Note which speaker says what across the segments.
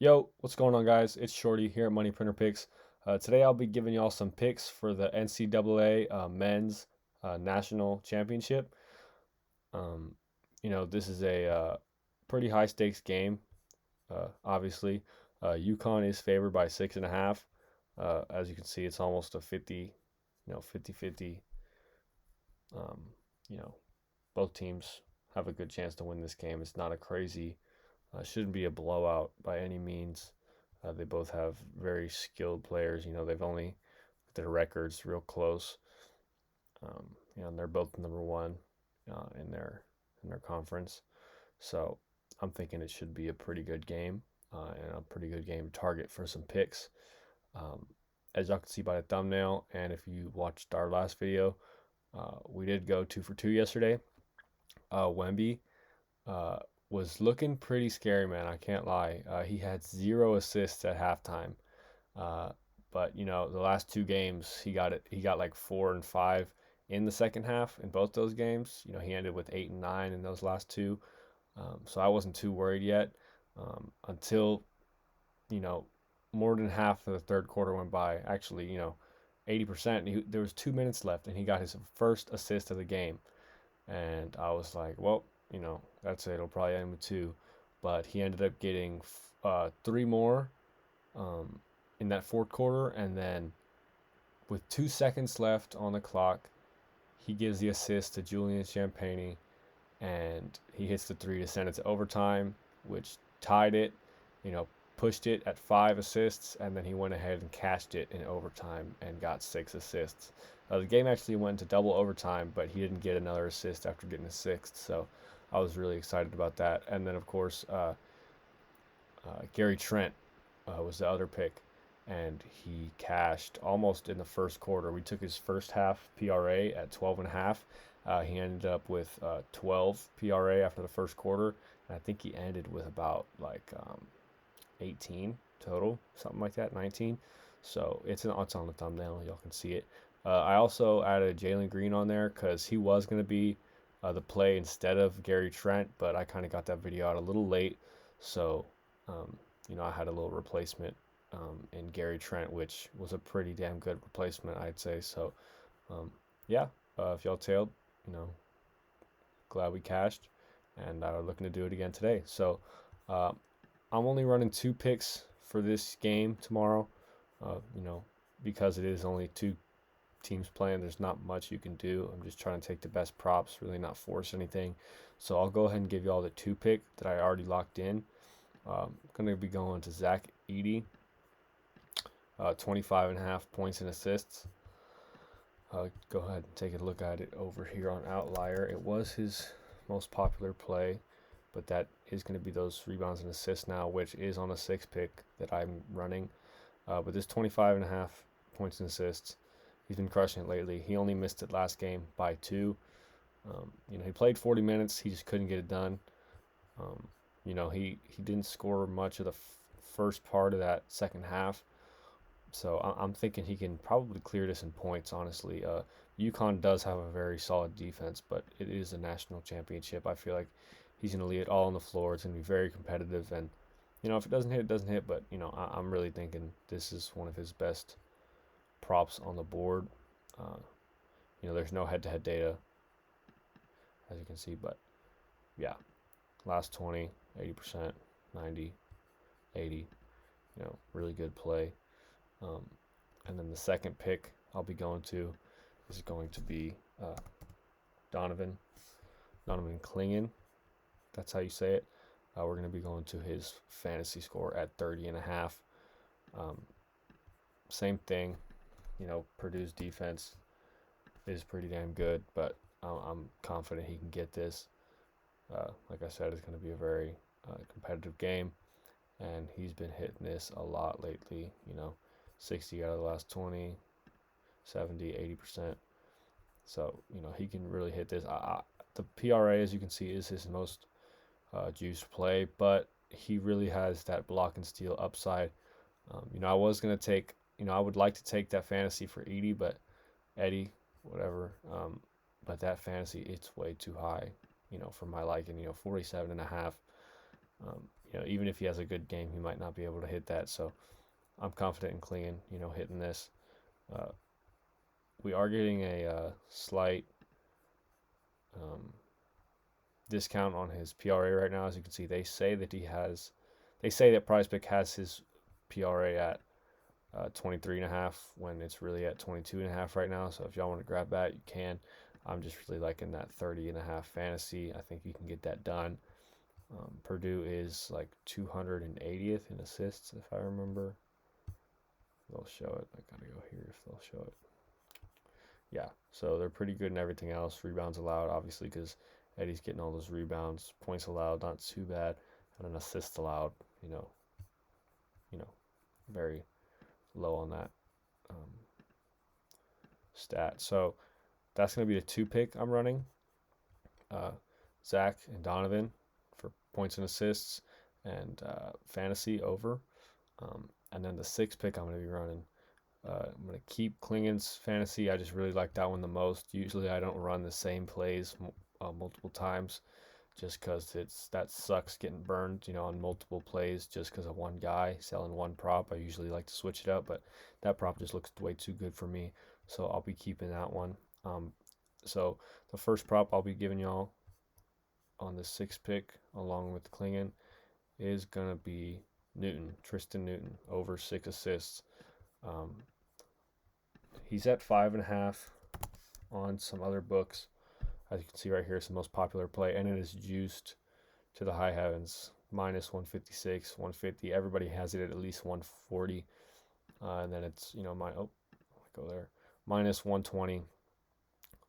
Speaker 1: Yo, what's going on, guys? It's Shorty here at Money Printer Picks. Today I'll be giving y'all some picks for the NCAA Men's National Championship. Um, this is a pretty high stakes game. Obviously, UConn is favored by 6.5. As you can see, it's almost a 50, 50-50. Um, you know, both teams have a good chance to win this game. It's not a crazy, shouldn't be a blowout by any means. They both have very skilled players. They've only their records real close. And they're both number one in their conference. So I'm thinking it should be a pretty good game and a pretty good game target for some picks. Um, as y'all can see by the thumbnail, and if you watched our last video, we did go 2 for 2 yesterday. Wemby uh, was looking pretty scary, man. I can't lie. He had 0 assists at halftime. Uh, but the last 2 games he got it. He got like 4 and 5 in the second half in both those games. He ended with 8 and 9 in those last two. So I wasn't too worried yet until you know more than half of the third quarter went by. Actually, 80%. There was 2 minutes left, and he got his first assist of the game. And I was like, well, that's it. It'll probably end with two. But he ended up getting three more um, in that fourth quarter, and then with 2 seconds left on the clock, he gives the assist to Julian Champagny, and he hits the three to send it to overtime, which tied it, you know, pushed it at 5 assists, and then he went ahead and cashed it in overtime and got 6 assists. The game actually went to double overtime, but he didn't get another assist after getting a sixth, so I was really excited about that. And then, of course, Gary Trent was the other pick, and he cashed almost in the first quarter. We took his first half PRA at 12 and a half. He ended up with 12 PRA after the first quarter, and I think he ended with about like 18 total, something like that, 19. So it's on the thumbnail, y'all can see it. I also added Jalen Green on there because he was going to be the play instead of Gary Trent, but I kind of got that video out a little late, so um, I had a little replacement in Gary Trent, which was a pretty damn good replacement, I'd say. So, um, yeah, if y'all tailed, you know, glad we cashed, and we're looking to do it again today. So, uh, I'm only running 2 picks for this game tomorrow, uh, you know, because it is only two teams playing. There's not much you can do. I'm just trying to take the best props, really not force anything. So I'll go ahead and give you all the 2 pick that I already locked in. I'm going to be going to Zach Edey, 25.5 points and assists. Go ahead and take a look at it over here on Outlier. It was his most popular play, but that is going to be those rebounds and assists now, which is on a 6 pick that I'm running. But this 25.5 points and assists, he's been crushing it lately. He only missed it last game by 2. He played 40 minutes. He just couldn't get it done. He didn't score much of the first part of that second half. So I'm thinking he can probably clear this in points, honestly. UConn does have a very solid defense, but it is a national championship. I feel like he's going to leave it all on the floor. It's going to be very competitive. And, if it doesn't hit, it doesn't hit. But, I'm really thinking this is one of his best props on the board. There's no head to head data, as you can see. But, yeah, last 20, 80%, 90, 80, really good play. And then the second pick I'll be going to is going to be Donovan Clingan. That's how you say it. We're going to be going to his fantasy score at 30.5. Same thing, Purdue's defense is pretty damn good, but I'm confident he can get this. Like I said, it's going to be a very competitive game, and he's been hitting this a lot lately, 60 out of the last 20, 70, 80%. So, he can really hit this. The PRA, as you can see, is his most juiced play, but he really has that block and steal upside. I was going to take, I would like to take that fantasy for Edey, but Eddie, whatever. But that fantasy, it's way too high, for my liking, 47.5. even if he has a good game, he might not be able to hit that. So I'm confident in Klingon, hitting this. Uh, we are getting a slight um, discount on his PRA right now. As you can see, they say that PrizePick has his PRA at 23.5 when it's really at 22.5 right now. So if y'all want to grab that, you can. I'm just really liking that 30.5 fantasy. I think you can get that done. Purdue is like 280th in assists, if I remember. They'll show it. I gotta go here if they'll show it. Yeah, so they're pretty good in everything else. Rebounds allowed, obviously, because Eddie's getting all those rebounds. Points allowed, not too bad, and an assist allowed. You know, very low on that um, stat. So that's gonna be the 2 pick I'm running. Zach and Donovan for points and assists and fantasy over. And then the 6 pick I'm going to be running. I'm going to keep Klingon's fantasy. I just really like that one the most. Usually I don't run the same plays multiple times just because that sucks getting burned, on multiple plays just because of one guy selling one prop. I usually like to switch it up, but that prop just looks way too good for me. So I'll be keeping that one. So the first prop I'll be giving y'all on the 6 pick along with Klingon is going to be Tristan Newton, over 6 assists. He's at 5.5 on some other books. As you can see right here, it's the most popular play, and it is juiced to the high heavens. Minus 156, 150. Everybody has it at least 140. And then it's, go there. Minus 120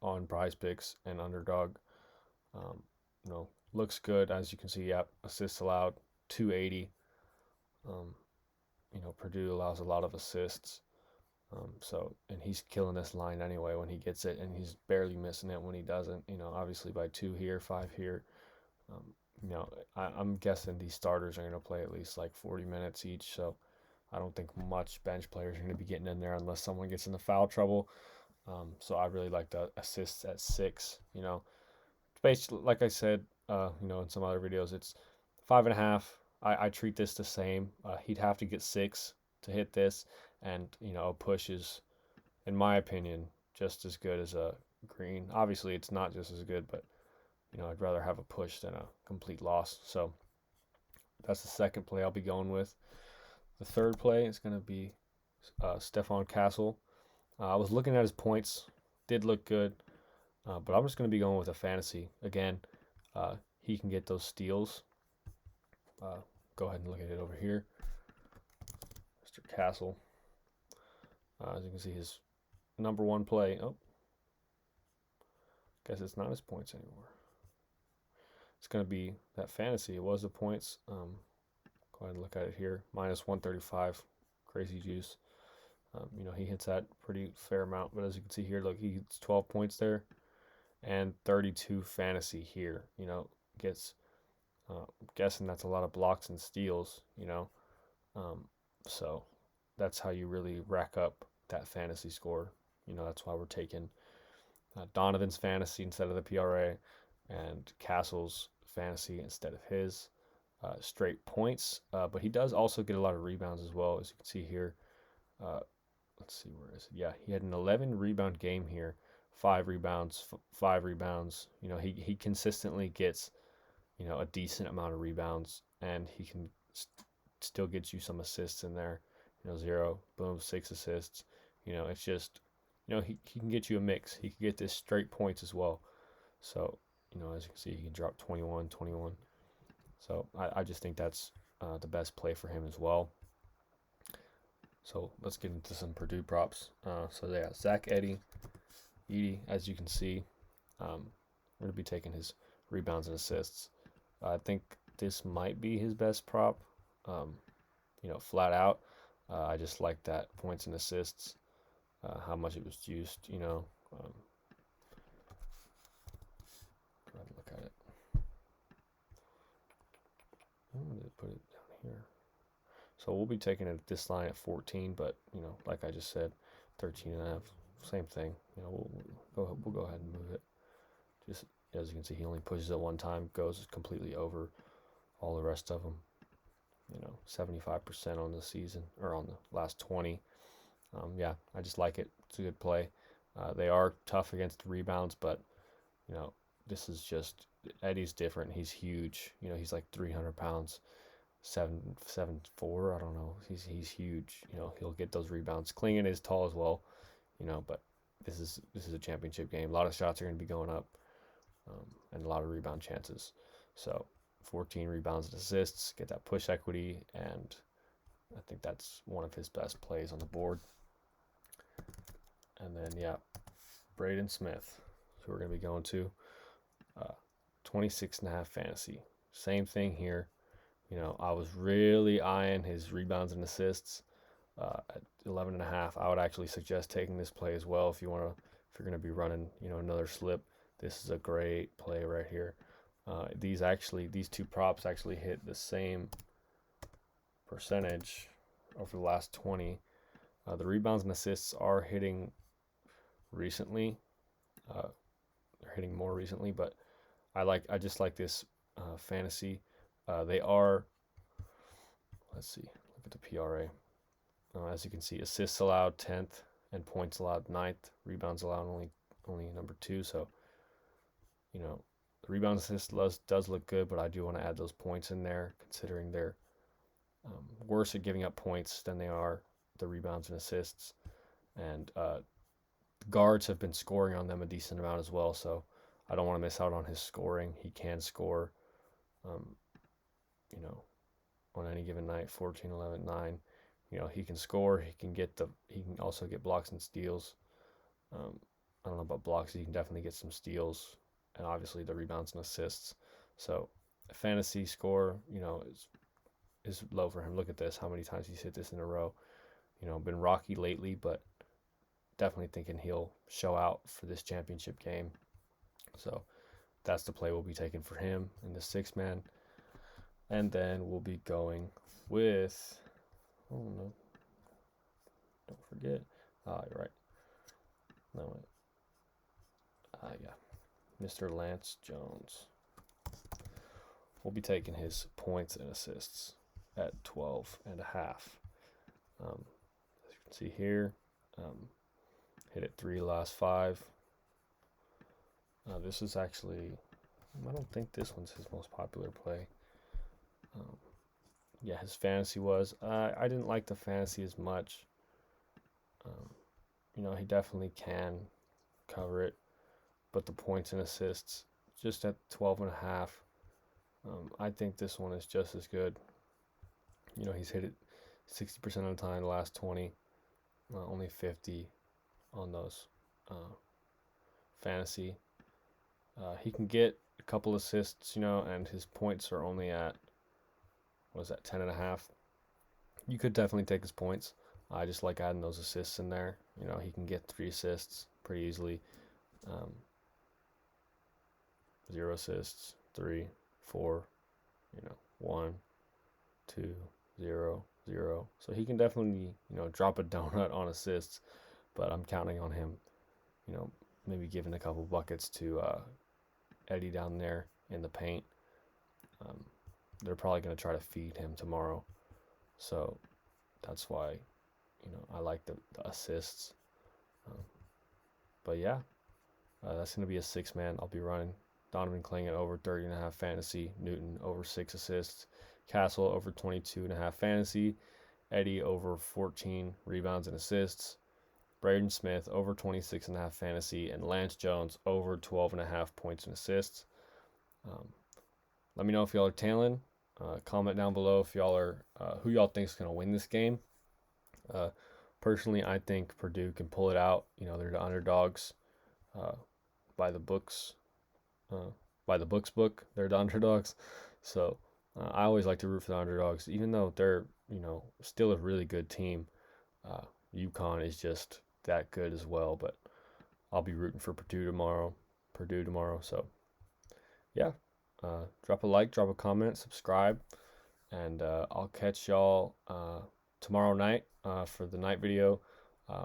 Speaker 1: on PrizePicks and Underdog. Looks good. As you can see, assists allowed, 280. Purdue allows a lot of assists. And he's killing this line anyway when he gets it, and he's barely missing it when he doesn't. Obviously by 2 here, 5 here. I'm guessing these starters are going to play at least like 40 minutes each, so I don't think much bench players are going to be getting in there unless someone gets into foul trouble. So I really like the assists at 6. Basically, like I said, in some other videos, it's 5.5. I treat this the same. He'd have to get 6 to hit this, and a push is, in my opinion, just as good as a green. Obviously, it's not just as good, but I'd rather have a push than a complete loss. So that's the second play I'll be going with. The third play is going to be Stefan Castle. I was looking at his points, did look good, but I'm just going to be going with a fantasy. Again, he can get those steals. Go ahead and look at it over here. Mr. Castle. As you can see, his number 1 play. Oh, guess it's not his points anymore. It's going to be that fantasy. It was the points. Go ahead and look at it here. Minus 135. Crazy juice. He hits that pretty fair amount. But as you can see here, look, he gets 12 points there. And 32 fantasy here. Gets, I'm guessing that's a lot of blocks and steals, So that's how you really rack up that fantasy score. That's why we're taking Donovan's fantasy instead of the PRA and Castle's fantasy instead of his straight points. But he does also get a lot of rebounds as well, as you can see here. Let's see, where is it? Yeah, he had an 11 rebound game here. 5 rebounds, 5 rebounds. He consistently gets, a decent amount of rebounds, and he can still get you some assists in there. 0, boom, 6 assists. It's just, he can get you a mix. He can get this straight points as well. So, as you can see, he can drop 21, 21. So I just think that's the best play for him as well. So let's get into some Purdue props. So yeah, Zach Edey, as you can see, we're going to be taking his rebounds and assists. I think this might be his best prop, flat out. I just like that points and assists, how much it was juiced, Go ahead and look at it. I'm going to put it down here. So we'll be taking it this line at 14, but, like I just said, 13.5, same thing. We'll go ahead and move it. Just as you can see, he only pushes it one time, goes completely over all the rest of them. 75% on the season or on the last 20. Yeah, I just like it. It's a good play. They are tough against the rebounds, but you know, this is just Eddie's different. He's huge. He's like 300 pounds, 7'4". I don't know. He's huge. He'll get those rebounds. Klingon is tall as well. But this is a championship game. A lot of shots are going to be going up, and a lot of rebound chances. So 14 rebounds and assists, get that push equity, and I think that's one of his best plays on the board. And then, yeah, Braden Smith, who we're going to be going to, 26.5 fantasy. Same thing here. I was really eyeing his rebounds and assists at 11.5. I would actually suggest taking this play as well if you're going to be running, another slip. This is a great play right here. These two props actually hit the same percentage over the last 20. The rebounds and assists are hitting recently. They're hitting more recently, but I just like this fantasy. They are. Let's see. Look at the PRA. As you can see, assists allowed 10th and points allowed 9th. Rebounds allowed only number 2. So, the rebounds assist does look good, but I do want to add those points in there, considering they're worse at giving up points than they are the rebounds and assists. And guards have been scoring on them a decent amount as well, so I don't want to miss out on his scoring. He can score, on any given night, 14, 11, 9. He can score. He can also get blocks and steals. I don't know about blocks. He can definitely get some steals, and obviously the rebounds and assists. So fantasy score, is low for him. Look at this, how many times he's hit this in a row. Been rocky lately, but definitely thinking he'll show out for this championship game. So that's the play we'll be taking for him in the 6-man. And then we'll be going with, oh no, don't forget. You're right. No, yeah, Mr. Lance Jones. We'll be taking his points and assists at 12.5. As you can see here, hit it 3 last 5. This is actually, I don't think this one's his most popular play. Yeah, his fantasy was. I didn't like the fantasy as much. He definitely can cover it, but the points and assists just at 12.5. I think this one is just as good. He's hit it 60% of the time the last 20, only 50 on those fantasy. He can get a couple assists, and his points are only at, 10.5. You could definitely take his points. I just like adding those assists in there. He can get 3 assists pretty easily. 0 assists, 3, 4, 1, 2, 0, 0. So he can definitely, drop a donut on assists, but I'm counting on him, maybe giving a couple buckets to Eddie down there in the paint. They're probably going to try to feed him tomorrow. So that's why, I like the assists. But yeah, that's going to be a 6-man. I'll be running Donovan Klingon over 30.5 fantasy, Newton over 6 assists, Castle over 22.5 fantasy, Eddie over 14 rebounds and assists, Braden Smith over 26.5 fantasy, and Lance Jones over 12.5 points and assists. Let me know if y'all are tailing. Comment down below if y'all are who y'all think is going to win this game. Personally, I think Purdue can pull it out. They're the underdogs by the books. By the books book, they're the underdogs. So I always like to root for the underdogs, even though they're still a really good team. UConn is just that good as well, but I'll be rooting for Purdue tomorrow. So yeah, drop a like, drop a comment, subscribe, and I'll catch y'all tomorrow night for the night video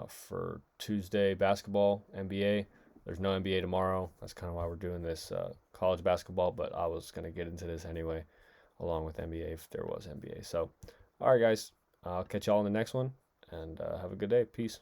Speaker 1: for Tuesday basketball, NBA. There's no NBA tomorrow. That's kind of why we're doing this college basketball, but I was going to get into this anyway. along with NBA if there was NBA. So, all right, guys, I'll catch y'all in the next one, and have a good day. Peace.